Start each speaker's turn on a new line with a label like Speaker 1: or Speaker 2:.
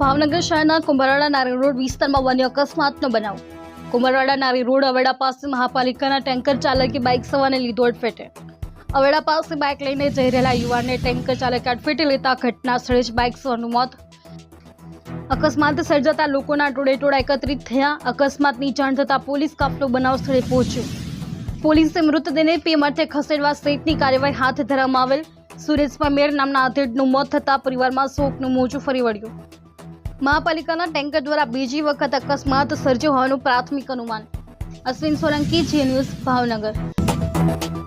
Speaker 1: ભાવનગર શહેરના કુંભારવાડા નારી રોડ વિસ્તારમાં બન્યો અકસ્માતનો બનાવ। કુંભારવાડા નારી રોડ અવેડા પાસે મહાપાલિકાના ટેન્કર ચાલકે બાઇક સવારને લીધો અડફેટે। અવેડા પાસે બાઇક લઈને જઈ રહેલા યુવાનને ટેન્કર ચાલકે અડફેટે લેતા ઘટના સ્થળે જ બાઇક સવારનું મોત। અકસ્માત સર્જાતા લોકોના ટોળેટોળા એકત્રિત થયા। અકસ્માતની જાણ થતાં પોલીસ કાફલો બનાવ સ્થળે પહોંચ્યો। પોલીસે મૃતદેહને પીએમ અર્થે ખસેડવા સહિતની કાર્યવાહી હાથ ધરવામાં આવેલ। સુરેશભાઈ મેર નામના આધેડનું મોત થતાં પરિવારમાં શોકનું મોજું ફરી વળ્યું। મહાપાલિકાના ટેન્કર દ્વારા બીજી વખત અકસ્માત સર્જ્યો હોવાનું પ્રાથમિક અનુમાન। અશ્વિન સોલંકી, જી ન્યૂઝ, ભાવનગર।